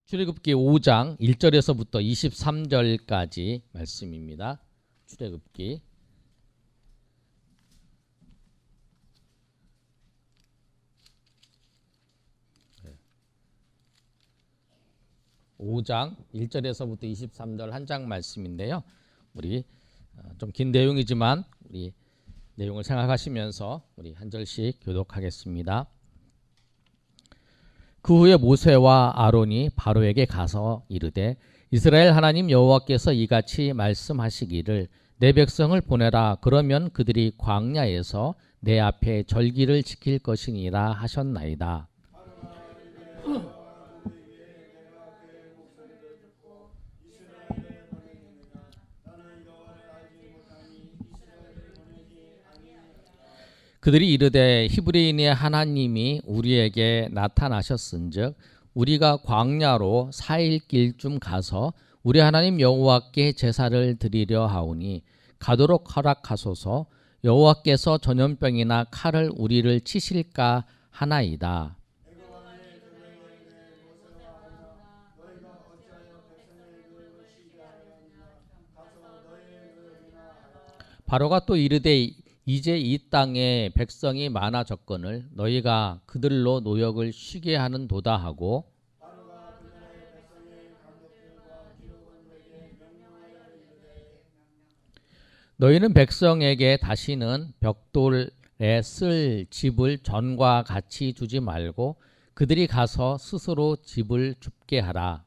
출애굽기 5장 1절에서부터 23절까지 말씀입니다. 출애굽기 5장 1절에서부터 23절 한 장 말씀인데요. 우리 좀 긴 내용이지만 우리 내용을 생각하시면서 우리 한 절씩 교독하겠습니다. 그 후에 모세와 아론이 바로에게 가서 이르되 이스라엘 하나님 여호와께서 이같이 말씀하시기를 내 백성을 보내라. 그러면 그들이 광야에서 내 앞에 절기를 지킬 것이니라 하셨나이다. 그들이 이르되 히브리인의 하나님이 우리에게 나타나셨은즉 우리가 광야로 4일 길쯤 가서 우리 하나님 여호와께 제사를 드리려 하오니 가도록 허락하소서. 여호와께서 전염병이나 칼을 우리를 치실까 하나이다. 바로가 또 이르되 이제 이 땅에 백성이 많아졌거늘 너희가 그들로 노역을 쉬게 하는 도다 하고 너희는 백성에게 다시는 벽돌에 쓸 집을 전과 같이 두지 말고 그들이 가서 스스로 집을 줍게 하라.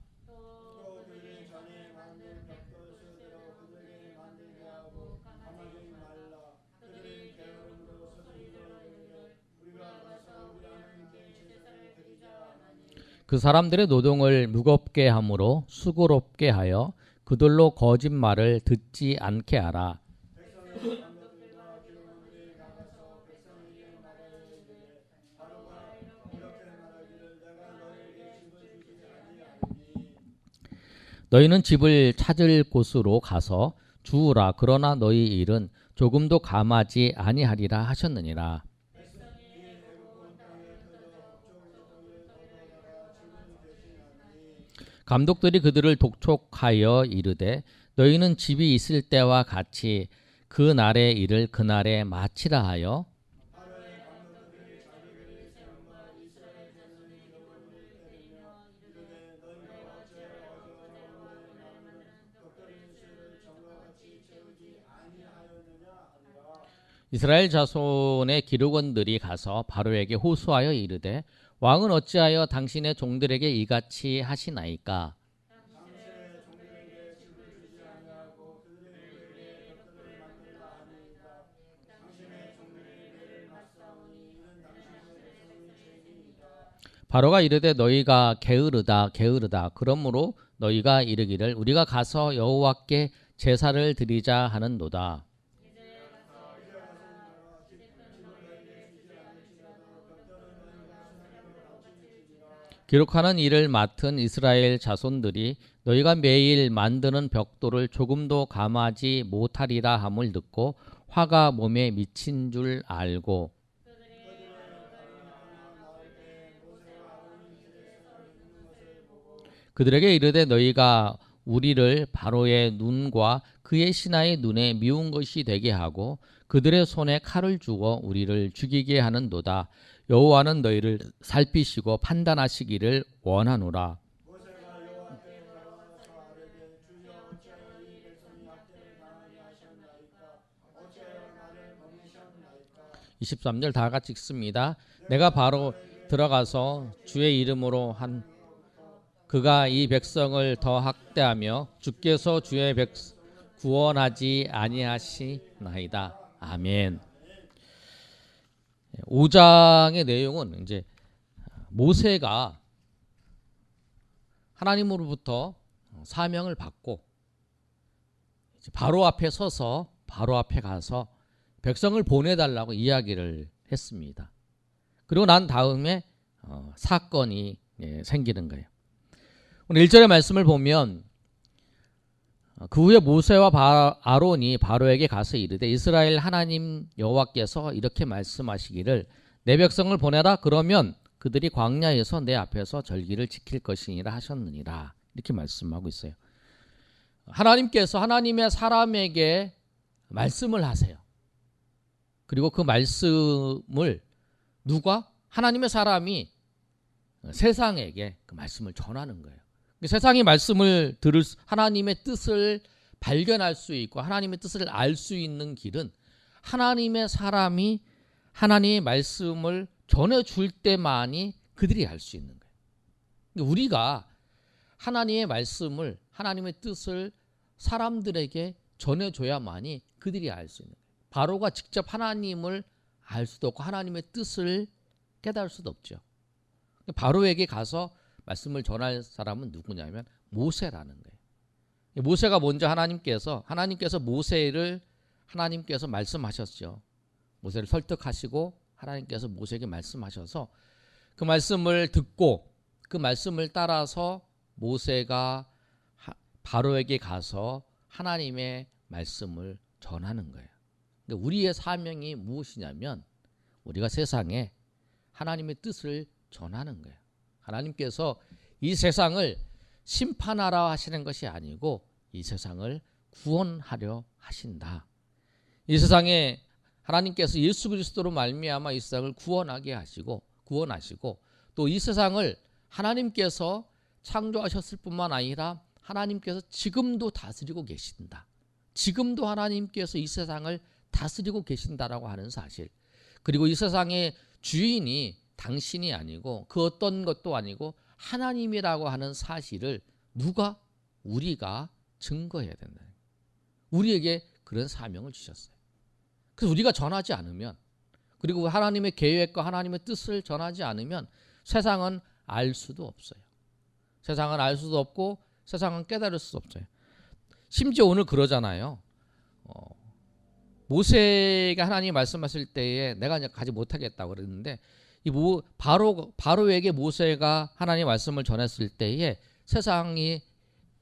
그 사람들의 노동을 무겁게 함으로 수고롭게 하여 그들로 거짓말을 듣지 않게 하라. 너희는 집을 찾을 곳으로 가서 주우라. 그러나 너희 일은 조금도 감하지 아니하리라 하셨느니라. 감독들이 그들을 독촉하여 이르되 너희는 집이 있을 때와 같이 그 날의 일을 그날에 마치라 하여 이스라엘 자손의 기록원들이 가서 바로에게 호소하여 이르되 왕은 어찌하여 당신의 종들에게 이같이 하시나이까? 바로가 이르되 너희가 게으르다 게으르다. 그러므로 너희가 이르기를 우리가 가서 여호와께 제사를 드리자 하는도다. 기록하는 일을 맡은 이스라엘 자손들이 너희가 매일 만드는 벽돌을 조금도 감하지 못하리라 함을 듣고 화가 몸에 미친 줄 알고 그들에게 이르되 너희가 우리를 바로의 눈과 그의 신하의 눈에 미운 것이 되게 하고 그들의 손에 칼을 주어 우리를 죽이게 하는도다. 여호와는 너희를 살피시고 판단하시기를 원하노라. 23절 다 같이 읽습니다. 내가 바로 들어가서 주의 이름으로 한 그가 이 백성을 더 학대하며 주께서 주의 백성 구원하지 아니하시나이다. 아멘. 5장의 내용은 이제 모세가 하나님으로부터 사명을 받고 바로 앞에 서서 바로 앞에 가서 백성을 보내달라고 이야기를 했습니다. 그리고 난 다음에 사건이 생기는 거예요. 오늘 1절의 말씀을 보면 그 후에 모세와 아론이 바로에게 가서 이르되 이스라엘 하나님 여호와께서 이렇게 말씀하시기를 내 백성을 보내라. 그러면 그들이 광야에서 내 앞에서 절기를 지킬 것이니라 하셨느니라. 이렇게 말씀하고 있어요. 하나님께서 하나님의 사람에게 말씀을 하세요. 그리고 그 말씀을 누가? 하나님의 사람이 세상에게 그 말씀을 전하는 거예요. 세상이 말씀을 들을 하나님의 뜻을 발견할 수 있고 하나님의 뜻을 알 수 있는 길은 하나님의 사람이 하나님의 말씀을 전해줄 때만이 그들이 알 수 있는 거예요. 우리가 하나님의 말씀을 하나님의 뜻을 사람들에게 전해줘야만이 그들이 알 수 있는 거예요. 바로가 직접 하나님을 알 수도 없고 하나님의 뜻을 깨달을 수도 없죠. 바로에게 가서 말씀을 전할 사람은 누구냐면 모세라는 거예요. 모세가 먼저 하나님께서 모세를 하나님께서 말씀하셨죠. 모세를 설득하시고 하나님께서 모세에게 말씀하셔서 그 말씀을 듣고 그 말씀을 따라서 모세가 바로에게 가서 하나님의 말씀을 전하는 거예요. 그러니까 우리의 사명이 무엇이냐면 우리가 세상에 하나님의 뜻을 전하는 거예요. 하나님께서 이 세상을 심판하라 하시는 것이 아니고 이 세상을 구원하려 하신다. 이 세상에 하나님께서 예수 그리스도로 말미암아 이 세상을 구원하시고 또 이 세상을 하나님께서 창조하셨을 뿐만 아니라 하나님께서 지금도 다스리고 계신다. 지금도 하나님께서 이 세상을 다스리고 계신다라고 하는 사실. 그리고 이 세상의 주인이 당신이 아니고 그 어떤 것도 아니고 하나님이라고 하는 사실을 우리가 증거해야 된다. 우리에게 그런 사명을 주셨어요. 그래서 우리가 전하지 않으면 그리고 하나님의 계획과 하나님의 뜻을 전하지 않으면 세상은 알 수도 없어요. 세상은 알 수도 없고 세상은 깨달을 수도 없어요. 심지어 오늘 그러잖아요. 모세가 하나님이 말씀하실 때에 내가 가지 못하겠다고 그랬는데 바로에게 모세가 하나님의 말씀을 전했을 때에 세상이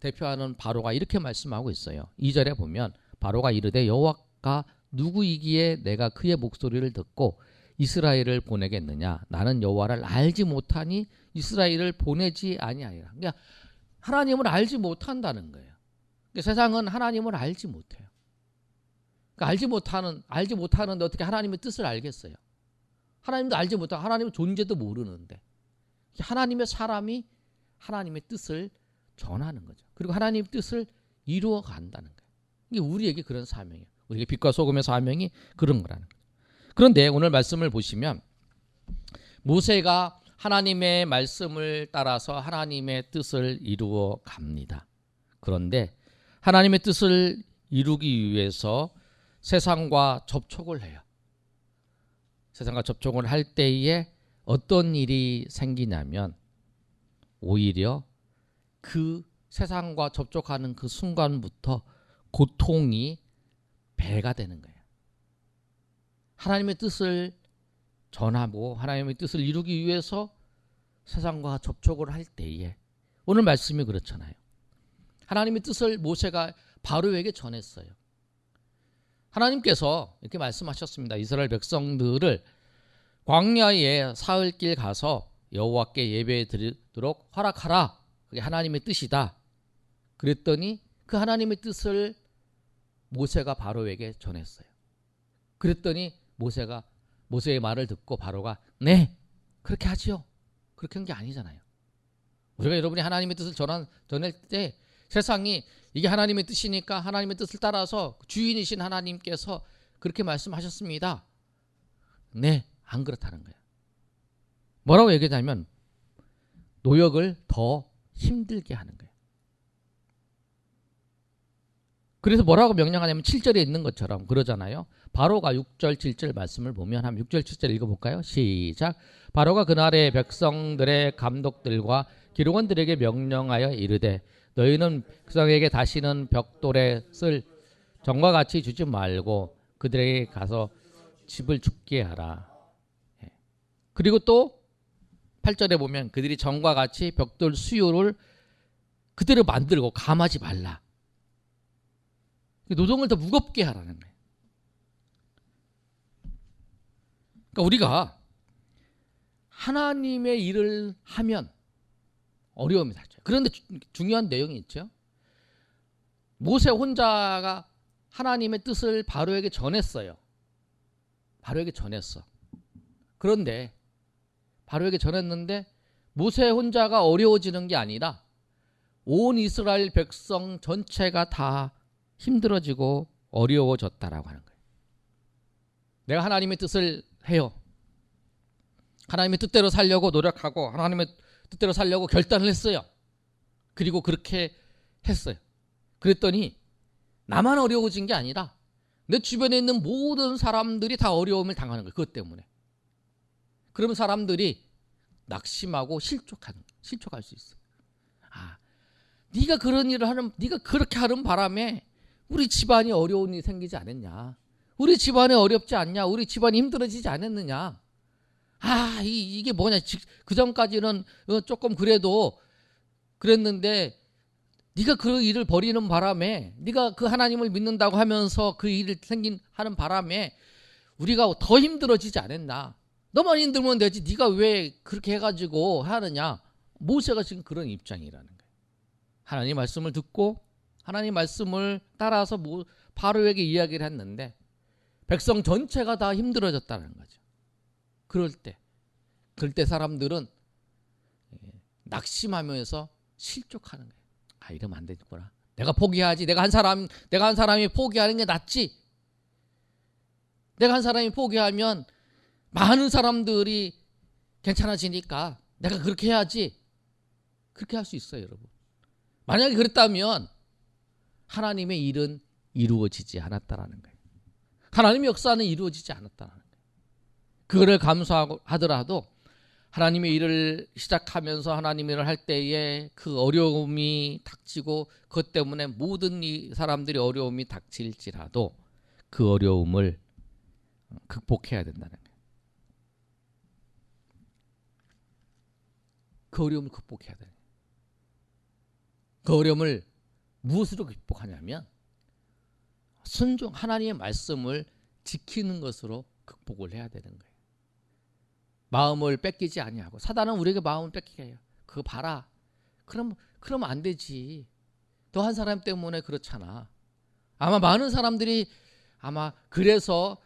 대표하는 바로가 이렇게 말씀하고 있어요. 2절에 보면 바로가 이르되 여호와가 누구이기에 내가 그의 목소리를 듣고 이스라엘을 보내겠느냐? 나는 여호와를 알지 못하니 이스라엘을 보내지 아니하리라. 그러니까 하나님을 알지 못한다는 거예요. 그러니까 세상은 하나님을 알지 못해요. 그러니까 알지 못하는데 어떻게 하나님의 뜻을 알겠어요? 하나님도 알지 못하고 하나님의 존재도 모르는데 하나님의 사람이 하나님의 뜻을 전하는 거죠. 그리고 하나님의 뜻을 이루어 간다는 거예요. 이게 우리에게 그런 사명이에요. 우리에게 빛과 소금의 사명이 그런 거라는 거죠. 그런데 오늘 말씀을 보시면 모세가 하나님의 말씀을 따라서 하나님의 뜻을 이루어 갑니다. 그런데 하나님의 뜻을 이루기 위해서 세상과 접촉을 해요. 세상과 접촉을 할 때에 어떤 일이 생기냐면 오히려 그 세상과 접촉하는 그 순간부터 고통이 배가 되는 거예요. 하나님의 뜻을 전하고 하나님의 뜻을 이루기 위해서 세상과 접촉을 할 때에 오늘 말씀이 그렇잖아요. 하나님의 뜻을 모세가 바로에게 전했어요. 하나님께서 이렇게 말씀하셨습니다. 이스라엘 백성들을 광야에 사흘길 가서 여호와께 예배 드리도록 허락하라. 그게 하나님의 뜻이다. 그랬더니 그 하나님의 뜻을 모세가 바로에게 전했어요. 그랬더니 모세의 말을 듣고 바로가 네 그렇게 하지요. 그렇게 한 게 아니잖아요. 우리가 여러분이 하나님의 뜻을 전할 때 세상이 이게 하나님의 뜻이니까 하나님의 뜻을 따라서 주인이신 하나님께서 그렇게 말씀하셨습니다. 네, 안 그렇다는 거예요. 뭐라고 얘기하냐면 노역을 더 힘들게 하는 거예요. 그래서 뭐라고 명령하냐면 7절에 있는 것처럼 그러잖아요. 바로가 6절 7절 말씀을 보면 한 6절 7절 읽어볼까요? 시작. 바로가 그날의 백성들의 감독들과 기록원들에게 명령하여 이르되 너희는 백성에게 다시는 벽돌에 쓸 정과 같이 주지 말고 그들에게 가서 집을 죽게 하라. 그리고 또 8절에 보면 그들이 정과 같이 벽돌 수요를 그대로 만들고 감하지 말라. 노동을 더 무겁게 하라는 거예요. 그러니까 우리가 하나님의 일을 하면 어려움이 닥쳐요. 그런데 중요한 내용이 있죠. 모세 혼자가 하나님의 뜻을 바로에게 전했어요. 바로에게 전했어. 그런데 바로에게 전했는데 모세 혼자가 어려워지는 게 아니라 온 이스라엘 백성 전체가 다 힘들어지고 어려워졌다라고 하는 거예요. 내가 하나님의 뜻을 해요. 하나님의 뜻대로 살려고 노력하고 하나님의 뜻대로 살려고 결단을 했어요. 그리고 그렇게 했어요. 그랬더니 나만 어려워진 게 아니라 내 주변에 있는 모든 사람들이 다 어려움을 당하는 거예요. 그것 때문에. 그러면 사람들이 낙심하고 실족할 수 있어요. 아, 네가 그런 일을 하는, 네가 그렇게 하는 바람에 우리 집안이 어려운 일이 생기지 않았냐? 우리 집안이 어렵지 않냐? 우리 집안이 힘들어지지 않았느냐? 아, 이게 뭐냐? 그 전까지는 조금 그래도 그랬는데 네가 그 일을 벌이는 바람에, 네가 그 하나님을 믿는다고 하면서 그 일을 하는 바람에 우리가 더 힘들어지지 않았나? 너만 힘들면 되지 네가 왜 그렇게 해가지고 하느냐? 모세가 지금 그런 입장이라는 거예요. 하나님 말씀을 듣고 하나님 말씀을 따라서 바로에게 이야기를 했는데 백성 전체가 다 힘들어졌다는 거죠. 그럴 때 사람들은 낙심하면서 실족하는 거예요. 아, 이러면 안 되겠구나. 내가 포기하지. 내가 한 사람이 포기하는 게 낫지. 내가 한 사람이 포기하면 많은 사람들이 괜찮아지니까 내가 그렇게 해야지. 그렇게 할 수 있어요, 여러분. 만약에 그랬다면 하나님의 일은 이루어지지 않았다라는 거예요. 하나님의 역사는 이루어지지 않았다라는 거예요. 그거를 감수하더라도 하나님의 일을 시작하면서 하나님의 일을 할 때에 그 어려움이 닥치고 그것 때문에 모든 이 사람들이 어려움이 닥칠지라도 그 어려움을 극복해야 된다는 거예요. 그 어려움을 극복해야 돼요. 그 어려움을 무엇으로 극복하냐면 하나님의 말씀을 지키는 것으로 극복을 해야 되는 거예요. 마음을 뺏기지 아니하고. 사단은 우리에게 마음을 뺏기게 해요. 그거 봐라. 그러면 안 되지. 또 한 사람 때문에 그렇잖아. 아마 많은 사람들이 아마 그래서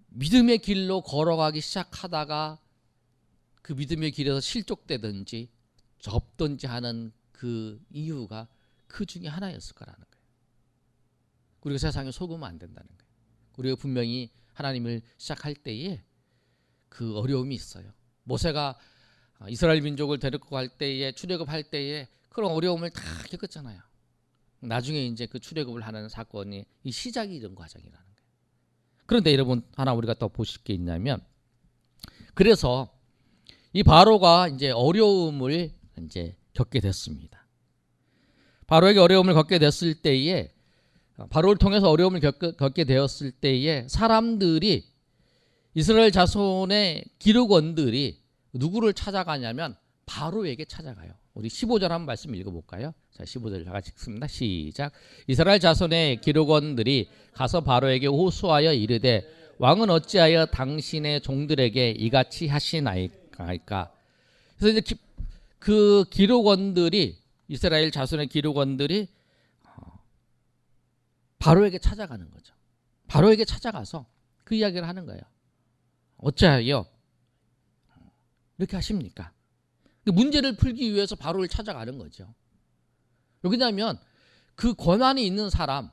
믿음의 길로 걸어가기 시작하다가 그 믿음의 길에서 실족되든지 접든지 하는 그 이유가 그 중에 하나였을 거라는 거예요. 우리가 세상에 속으면 안 된다는 거예요. 우리가 분명히 하나님을 시작할 때에 그 어려움이 있어요. 모세가 이스라엘 민족을 데리고 갈 때에, 출애굽할 때에 그런 어려움을 다 겪었잖아요. 나중에 이제 그 출애굽을 하는 사건이 이 시작이 이런 과정이라는 거예요. 그런데 여러분, 하나 우리가 또 보실 게 있냐면, 그래서 이 바로가 이제 어려움을 이제 겪게 됐습니다. 바로에게 어려움을 겪게 됐을 때에, 바로를 통해서 어려움을 겪게 되었을 때에 사람들이, 이스라엘 자손의 기록원들이 누구를 찾아가냐면 바로에게 찾아가요. 우리 15절 한번 말씀 읽어볼까요? 자, 15절 다 같이 읽습니다. 시작. 이스라엘 자손의 기록원들이 가서 바로에게 호소하여 이르되 왕은 어찌하여 당신의 종들에게 이같이 하시나이까. 그래서 이제 그 기록원들이, 이스라엘 자손의 기록원들이 바로에게 찾아가는 거죠. 바로에게 찾아가서 그 이야기를 하는 거예요. 어찌하여 이렇게 하십니까? 문제를 풀기 위해서 바로를 찾아가는 거죠. 왜냐하면 그 권한이 있는 사람,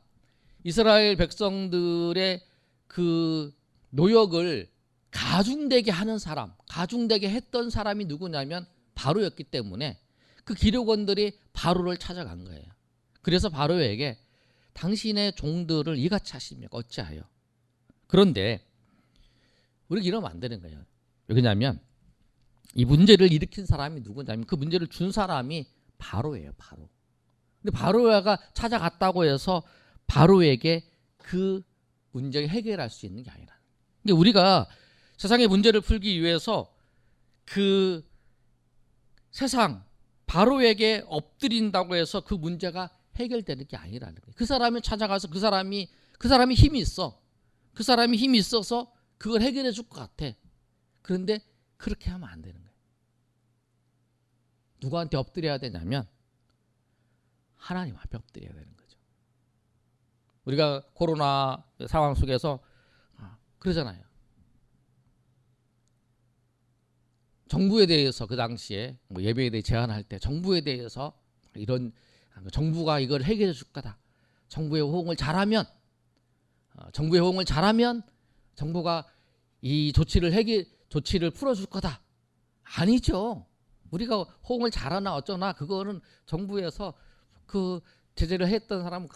이스라엘 백성들의 그 노역을 가중되게 하는 사람, 가중되게 했던 사람이 누구냐면 바로였기 때문에 그 기록원들이 바로를 찾아간 거예요. 그래서 바로에게 당신의 종들을 이같이 하십니까? 어찌하여? 그런데 우리가 이러면 안 되는 거예요. 왜냐하면 이 문제를 일으킨 사람이 누구냐면 그 문제를 준 사람이 바로예요. 바로. 근데 바로가 찾아갔다고 해서 바로에게 그 문제를 해결할 수 있는 게 아니라. 근데 우리가 세상의 문제를 풀기 위해서 그 세상 바로에게 엎드린다고 해서 그 문제가 해결되는 게 아니라는 거예요. 그 사람이 찾아가서 그 사람이 힘이 있어. 그 사람이 힘이 있어서 그걸 해결해 줄 것 같아. 그런데 그렇게 하면 안 되는 거예요. 누구한테 엎드려야 되냐면 하나님 앞에 엎드려야 되는 거죠. 우리가 코로나 상황 속에서 그러잖아요. 정부에 대해서 그 당시에 뭐 예배에 대해 제안할 때 정부에 대해서 이런 정부가 이걸 해결해 줄 거다. 정부의 호응을 잘하면 정부가 이 조치를 풀어줄 거다. 아니죠. 우리가 호응을 잘하나 어쩌나 그거는 정부에서 그 제재를 했던 사람은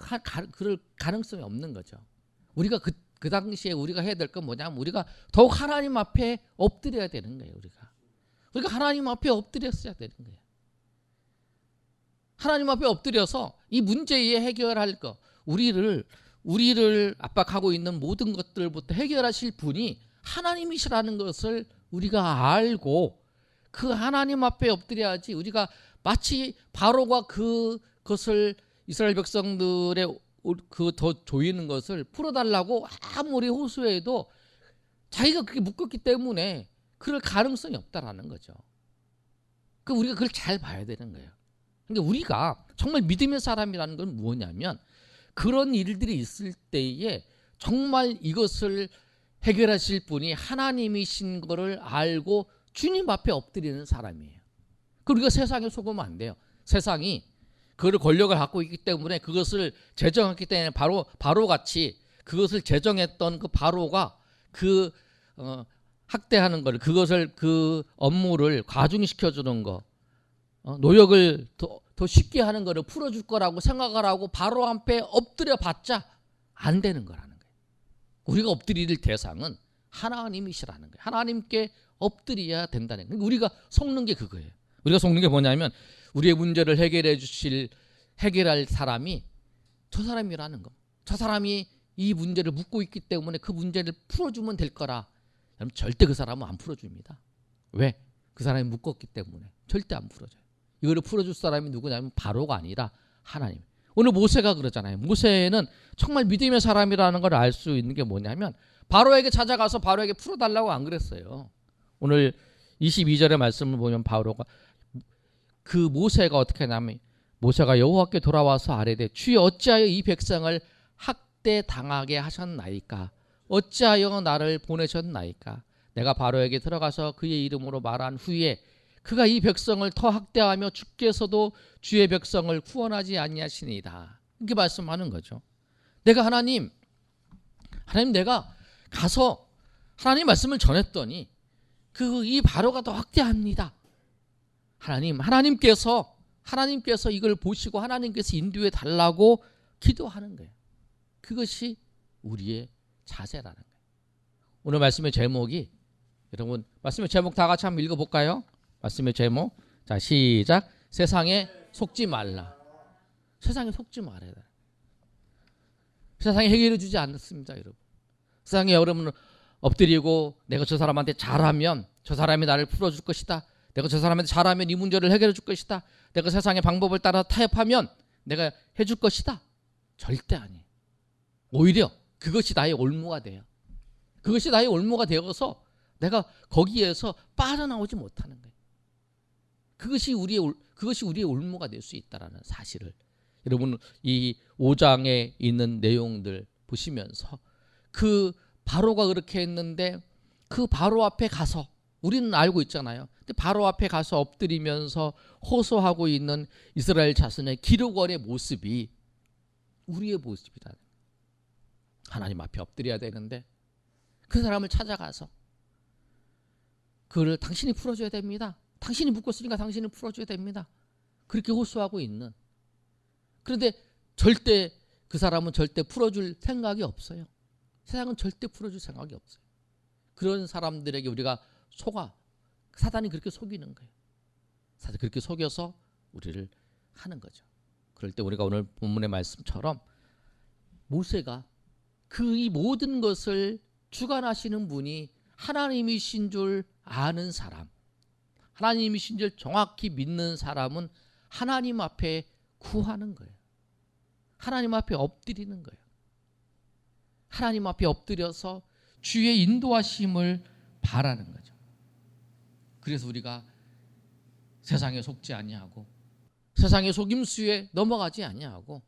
그럴 가능성이 없는 거죠. 우리가 그 당시에 우리가 해야 될 건 뭐냐면 우리가 더욱 하나님 앞에 엎드려야 되는 거예요. 우리가 하나님 앞에 엎드렸어야 되는 거예요. 하나님 앞에 엎드려서 이 문제에 해결할 거, 우리를 압박하고 있는 모든 것들부터 해결하실 분이 하나님이시라는 것을 우리가 알고 그 하나님 앞에 엎드려야지. 우리가 마치 바로가 그것을 이스라엘 백성들의 그 더 조이는 것을 풀어달라고 아무리 호소해도 자기가 그렇게 묶었기 때문에 그럴 가능성이 없다라는 거죠. 우리가 그걸 잘 봐야 되는 거예요. 그러니까 우리가 정말 믿음의 사람이라는 건 뭐냐면 그런 일들이 있을 때에 정말 이것을 해결하실 분이 하나님이신 거를 알고 주님 앞에 엎드리는 사람이에요. 우리가 세상에 속으면 안 돼요. 세상이 그걸 권력을 갖고 있기 때문에 그것을 제정했기 때문에 바로같이 그것을 제정했던 그 바로가 학대하는 걸, 그것을 그 업무를 과중시켜주는 거, 노역을 더 쉽게 하는 거를 풀어줄 거라고 생각을 하고 바로 앞에 엎드려 봤자 안 되는 거라는 거예요. 우리가 엎드릴 대상은 하나님이시라는 거예요. 하나님께 엎드려야 된다는 거예요. 우리가 속는 게 그거예요. 우리가 속는 게 뭐냐면 우리의 문제를 해결할 사람이 저 사람이라는 거. 저 사람이 이 문제를 묻고 있기 때문에 그 문제를 풀어주면 될 거라. 여러분 절대 그 사람은 안 풀어줍니다. 왜? 그 사람이 묶었기 때문에 절대 안 풀어줘요. 이거를 풀어줄 사람이 누구냐면 바로가 아니라 하나님. 오늘 모세가 그러잖아요. 모세는 정말 믿음의 사람이라는 걸 알 수 있는 게 뭐냐면 바로에게 찾아가서 바로에게 풀어달라고 안 그랬어요. 오늘 22절의 말씀을 보면 바로가 그 모세가 어떻게 하냐면 모세가 여호와께 돌아와서 아뢰되 주여 어찌하여 이 백성을 학대당하게 하셨나이까? 어찌하여 나를 보내셨나이까? 내가 바로에게 들어가서 그의 이름으로 말한 후에 그가 이 백성을 더 학대하며 주께서도 주의 백성을 구원하지 아니하시니이다. 이렇게 말씀하는 거죠. 하나님 내가 가서 하나님 말씀을 전했더니 이 바로가 더 학대합니다. 하나님께서 이걸 보시고 하나님께서 인도해 달라고 기도하는 거예요. 그것이 우리의 자세라는 거예요. 오늘 말씀의 제목이 여러분 말씀의 제목 다 같이 한번 읽어볼까요? 말씀의 제목 자 시작. 세상에 속지 말라. 세상에 속지 말아야 돼. 세상에 해결해 주지 않습니다. 여러분. 세상에 여러분은 엎드리고 내가 저 사람한테 잘하면 저 사람이 나를 풀어줄 것이다. 내가 저 사람한테 잘하면 이 문제를 해결해 줄 것이다. 내가 세상의 방법을 따라 타협하면 내가 해줄 것이다. 절대 아니에요. 오히려 그것이 나의 올무가 돼요. 그것이 나의 올무가 되어서 내가 거기에서 빠져나오지 못하는 거예요. 그것이 우리의 올무가 될 수 있다라는 사실을 여러분 이 5장에 있는 내용들 보시면서 그 바로가 그렇게 했는데 그 바로 앞에 가서 우리는 알고 있잖아요. 근데 바로 앞에 가서 엎드리면서 호소하고 있는 이스라엘 자손의 기록원의 모습이 우리의 모습이다. 하나님 앞에 엎드려야 되는데 그 사람을 찾아가서 그를 당신이 풀어줘야 됩니다. 당신이 묶었으니까 당신이 풀어줘야 됩니다. 그렇게 호소하고 있는. 그런데 그 사람은 절대 풀어줄 생각이 없어요. 세상은 절대 풀어줄 생각이 없어요. 그런 사람들에게 우리가 사단이 그렇게 속이는 거예요. 사단이 그렇게 속여서 우리를 하는 거죠. 그럴 때 우리가 오늘 본문의 말씀처럼 모세가 이 모든 것을 주관하시는 분이 하나님이신 줄 아는 사람, 하나님이신 줄 정확히 믿는 사람은 하나님 앞에 구하는 거예요. 하나님 앞에 엎드리는 거예요. 하나님 앞에 엎드려서 주의 인도하심을 바라는 거죠. 그래서 우리가 세상에 속지 아니하고 세상의 속임수에 넘어가지 아니하고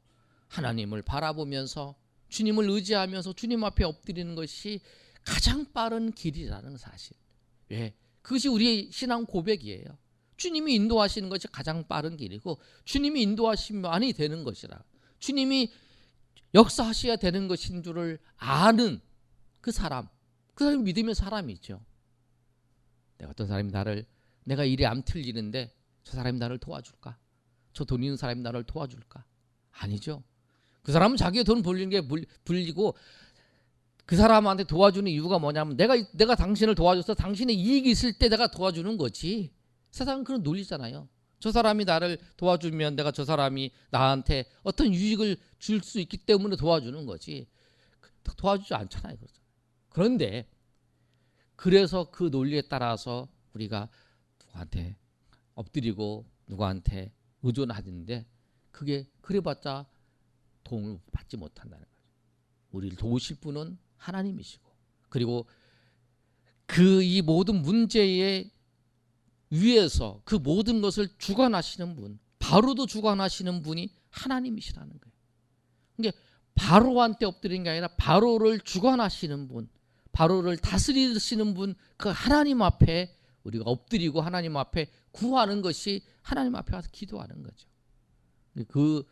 하나님을 바라보면서 주님을 의지하면서 주님 앞에 엎드리는 것이 가장 빠른 길이라는 사실. 왜? 그것이 우리의 신앙 고백이에요. 주님이 인도하시는 것이 가장 빠른 길이고 주님이 인도하시면이 되는 것이라. 주님이 역사하셔야 되는 것인 줄을 아는 그 사람이 믿음의 사람이죠. 어떤 사람이 내가 일이 안 틀리는데 저 사람이 나를 도와줄까? 저 돈 있는 사람이 나를 도와줄까? 아니죠. 그 사람은 자기의 돈 벌리는 게 불리고 그 사람한테 도와주는 이유가 뭐냐면 내가 당신을 도와줘서 당신의 이익이 있을 때 내가 도와주는 거지. 세상은 그런 논리잖아요. 저 사람이 나를 도와주면 내가 저 사람이 나한테 어떤 유익을 줄 수 있기 때문에 도와주는 거지. 도와주지 않잖아요. 그런데 그래서 그 논리에 따라서 우리가 누구한테 엎드리고 누구한테 의존하는데 그게 그래봤자 도움을 받지 못한다는 거죠. 우리를 도우실 분은 하나님이시고 그리고 그 이 모든 문제에 위에서 그 모든 것을 주관하시는 분, 바로도 주관하시는 분이 하나님이시라는 거예요. 그러니까 바로한테 엎드리는 게 아니라 바로를 주관하시는 분, 바로를 다스리시는 분, 그 하나님 앞에 우리가 엎드리고 하나님 앞에 구하는 것이 하나님 앞에 와서 기도하는 거죠. 그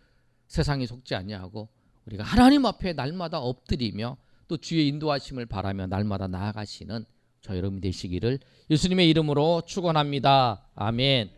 세상에 속지 아니하고 우리가 하나님 앞에 날마다 엎드리며 또 주의 인도하심을 바라며 날마다 나아가시는 저 여러분 되시기를 예수님의 이름으로 축원합니다. 아멘.